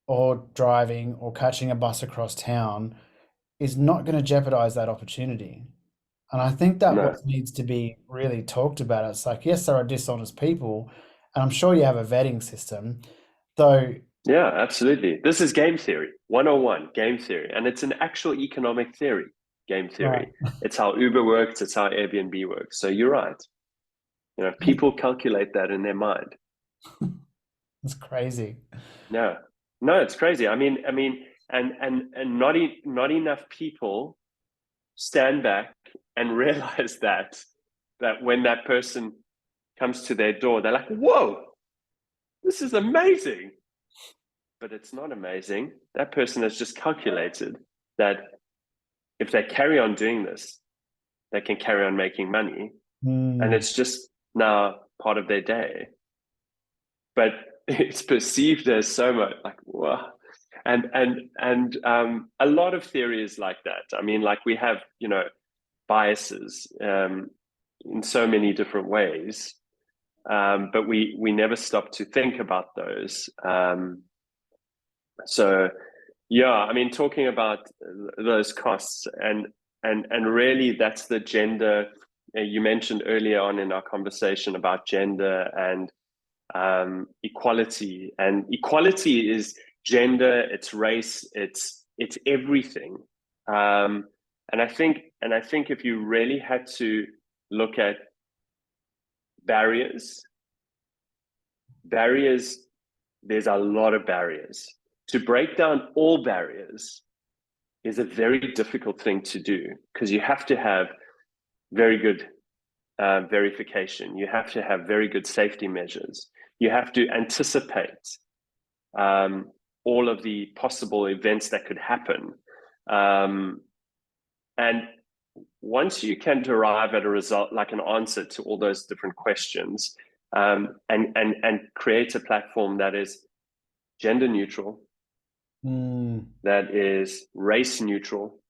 or driving or catching a bus across town is not going to jeopardize that opportunity. And I think that what No. needs to be really talked about. It's like, yes, there are dishonest people, and I'm sure you have a vetting system, though. Yeah, absolutely. This is game theory, 101, game theory. And it's an actual economic theory, game Right. theory. It's how Uber works, it's how Airbnb works. So you're right. People calculate that in their mind. It's crazy. No, no, it's crazy. And not enough people stand back and realize that when that person comes to their door, they're like, "Whoa, this is amazing." But it's not amazing. That person has just calculated that if they carry on doing this, they can carry on making money, and it's just now part of their day. But it's perceived as so much like, wow. And a lot of theory is like that. I mean, like we have, biases in so many different ways, but we never stop to think about those. So yeah, I mean, talking about those costs and really that's the gender. You mentioned earlier on in our conversation about gender and equality, and equality is gender, it's race, it's everything. And I think if you really had to look at barriers, there's a lot of barriers. To break down all barriers is a very difficult thing to do because you have to have very good verification. You have to have very good safety measures. You have to anticipate all of the possible events that could happen. And once you can derive at a result, like an answer to all those different questions, and create a platform that is gender neutral, that is race neutral,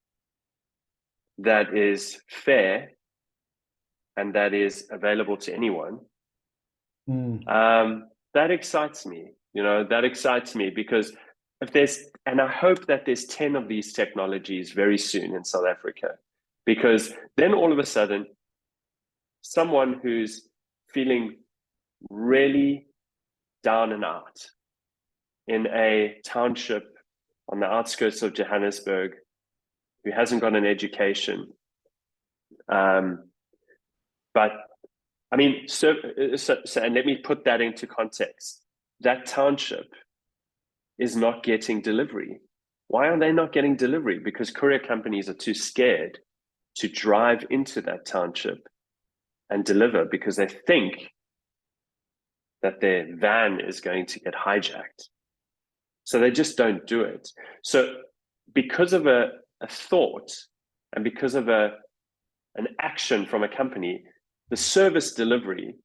that is fair, and that is available to anyone, that excites me. That excites me because and I hope that there's 10 of these technologies very soon in South Africa, because then all of a sudden, someone who's feeling really down and out in a township on the outskirts of Johannesburg, who hasn't got an education, but I mean, so and let me put that into context. That township is not getting delivery. Why are they not getting delivery? Because courier companies are too scared to drive into that township and deliver because they think that their van is going to get hijacked. So they just don't do it. So because of a thought and because of an action from a company, the service delivery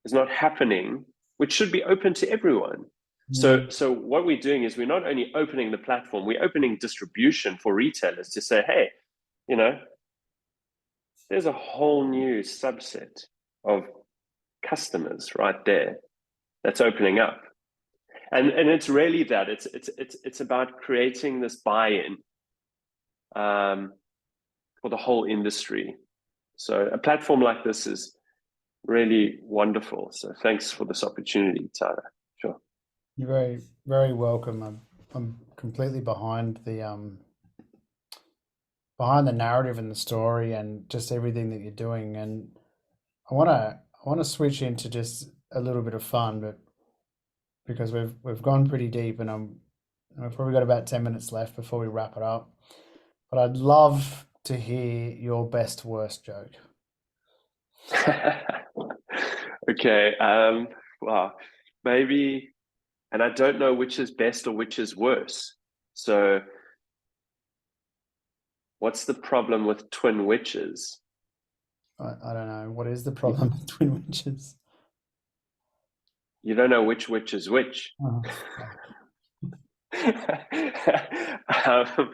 is not happening, which should be open to everyone. So what we're doing is we're not only opening the platform, we're opening distribution for retailers to say, hey, there's a whole new subset of customers right there that's opening up. And it's really that it's about creating this buy-in for the whole industry. So a platform like this is really wonderful. So thanks for this opportunity, Tyler. Sure. You're very, very welcome. I'm completely behind the narrative and the story and just everything that you're doing. And I wanna switch into just a little bit of fun, but because we've gone pretty deep, and we've probably got about 10 minutes left before we wrap it up. But I'd love to hear your best worst joke. Okay. Wow. Maybe, and I don't know which is best or which is worse. So, what's the problem with twin witches? I don't know. What is the problem with twin witches? You don't know which witch is which. Oh, um,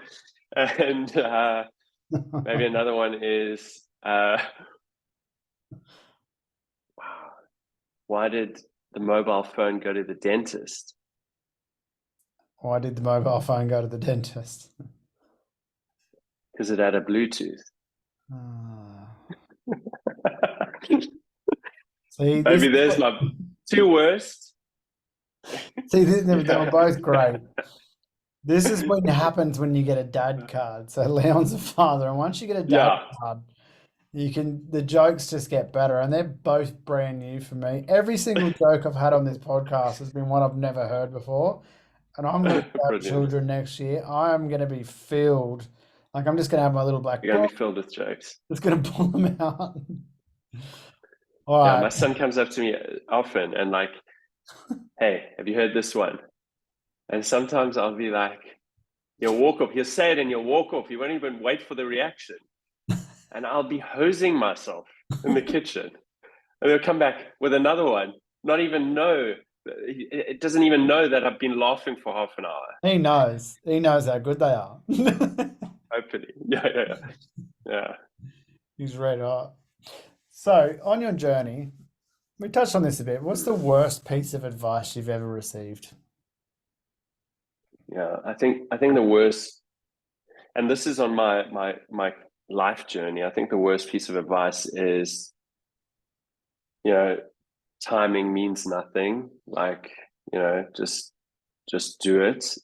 and maybe another one is wow, why did the mobile phone go to the dentist? why did the mobile phone go to the dentist? Because it had a Bluetooth. Ah. See, Maybe there's my two worst. see, they were both great. This is what happens when you get a dad card. So Leon's a father, and once you get a dad Yeah, card, the jokes just get better, and they're both brand new for me. Every single joke I've had on this podcast has been one I've never heard before, and I'm going to have brilliant. children next year. I am going to be filled, like I'm just going to have my little black You're gonna book, be filled with jokes. just going to pull them out. All Yeah, right. my son comes up to me often and like, hey, have you heard this one? And sometimes I'll be like, he'll walk off, he'll say it and he'll walk off. He won't even wait for the reaction. And I'll be hosing myself in the kitchen. And he'll come back with another one, not even know. It doesn't even know that I've been laughing for half an hour. He knows. He knows how good they are. Hopefully. Yeah. He's red hot. So, on your journey, we touched on this a bit. What's the worst piece of advice you've ever received? Yeah. I think the worst, and this is on my life journey. I think the worst piece of advice is, timing means nothing. Like, just do it.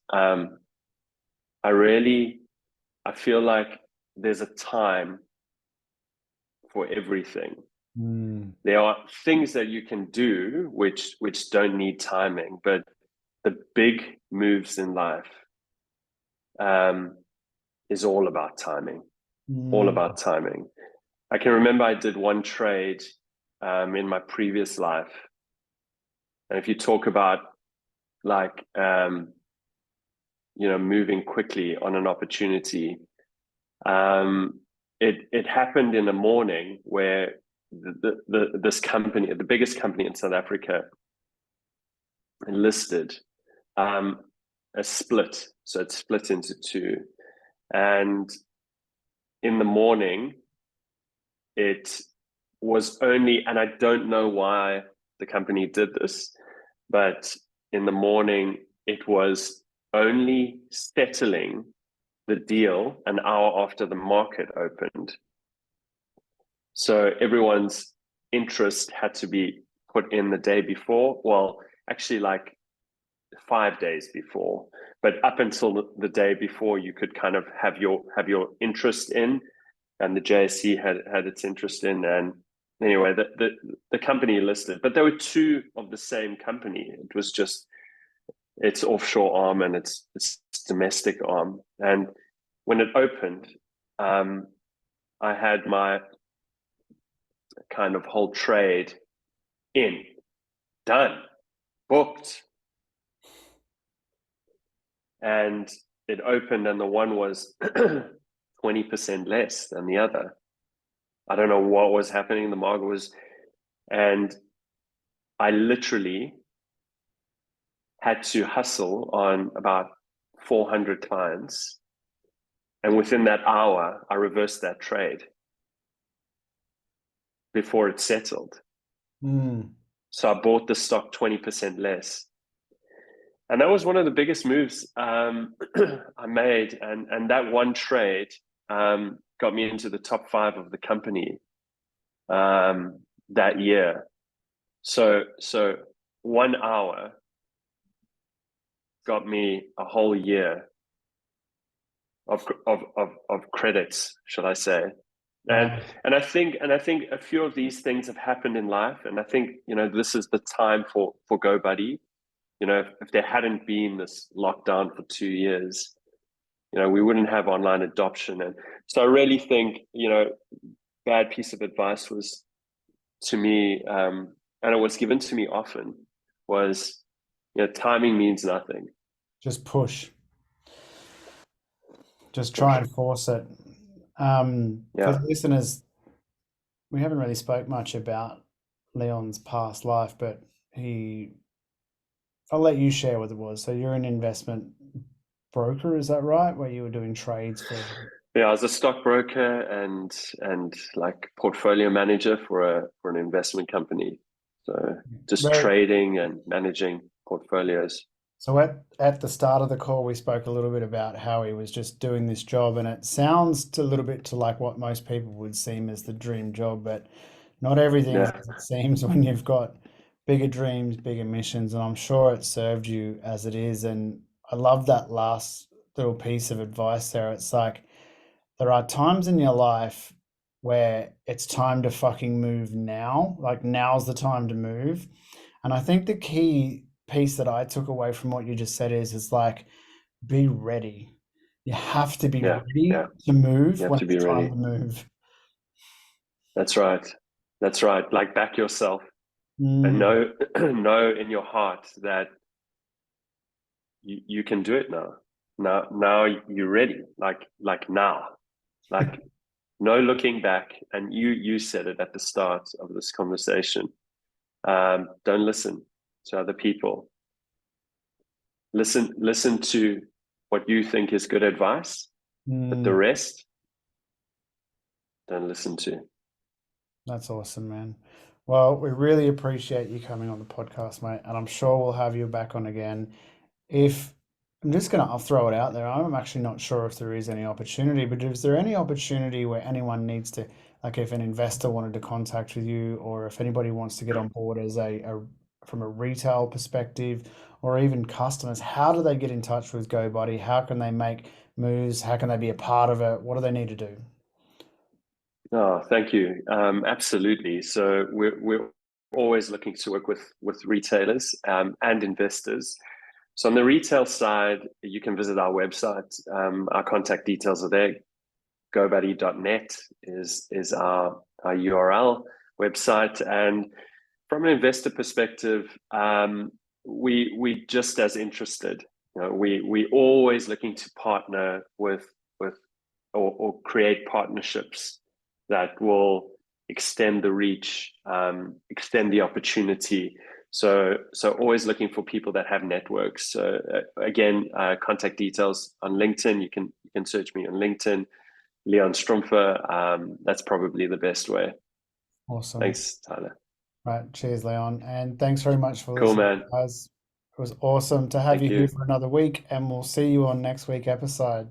I feel like there's a time for everything. There are things that you can do which don't need timing, but the big moves in life is all about timing. All about timing. I can remember I did one trade in my previous life, and if you talk about like moving quickly on an opportunity, it happened in the morning where this company, the biggest company in South Africa, listed a split. So it split into two. And in the morning, it was only, and I don't know why the company did this, but in the morning, it was only settling the deal an hour after the market opened. So everyone's interest had to be put in the day before. Well, actually, like 5 days before, but up until the day before, you could kind of have your interest in, and the JSE had its interest in. And anyway, the company listed, but there were two of the same company. It was just its offshore arm and its domestic arm. And when it opened, I had my kind of whole trade done, booked. And it opened and the one was 20% less than the other. I don't know what was happening. The market was, and I literally had to hustle on about 400 clients. And within that hour, I reversed that trade before it settled. So I bought the stock 20% less. And that was one of the biggest moves I made. And that one trade got me into the top 5 of the company that year. So 1 hour got me a whole year of credits, shall I say. And I think a few of these things have happened in life, and I think this is the time for GoBuddy. If there hadn't been this lockdown for 2 years, we wouldn't have online adoption. And so I really think, bad piece of advice was to me, and it was given to me often, was, timing means nothing. Just push. Just try and force it. For Yeah. the listeners, we haven't really spoke much about Leon's past life, but I'll let you share what it was. So you're an investment broker, is that right? Where you were doing trades for. Yeah, I was a stockbroker and like portfolio manager for an investment company. So just Very. trading and managing portfolios. So at the start of the call, we spoke a little bit about how he was just doing this job, and it sounds a little bit to like what most people would seem as the dream job, but not everything's Yeah. as it seems when you've got bigger dreams, bigger missions, and I'm sure it served you as it is. And I love that last little piece of advice there. It's like there are times in your life where it's time to fucking move now. Like now's the time to move. And I think the key piece that I took away from what you just said is like be ready. You have to be Yeah. ready Yeah. to move You have when to be it's time to ready. move. That's right. That's right. Like back yourself and Mm, know in your heart that you can do it now. Now you're ready. Like now. Like no looking back. And you said it at the start of this conversation. Don't listen to other people. Listen to what you think is good advice, but the mm, rest don't listen to. that's awesome, man. Well, we really appreciate you coming on the podcast, mate, and I'm sure we'll have you back on again. If I'll throw it out there. I'm actually not sure if there is any opportunity, but is there any opportunity where anyone needs to, like if an investor wanted to contact with you, or if anybody wants to get on board as from a retail perspective, or even customers, how do they get in touch with GoBuddy? How can they make moves? How can they be a part of it? What do they need to do? Oh, thank you. Absolutely. So we're always looking to work with retailers and investors. So on the retail side, you can visit our website. Our contact details are there. GoBuddy.net is our URL website. And from an investor perspective, we just as interested. We always looking to partner with or create partnerships that will extend the reach, extend the opportunity. So always looking for people that have networks. So again, contact details on LinkedIn. You can search me on LinkedIn, Leon Strumpher. That's probably the best way. Awesome. Thanks, Tyler. Right. Cheers, Leon. And thanks very much for Cool, listening, man. guys. It was awesome to have you Thank here you. for another week, and we'll see you on next week episode.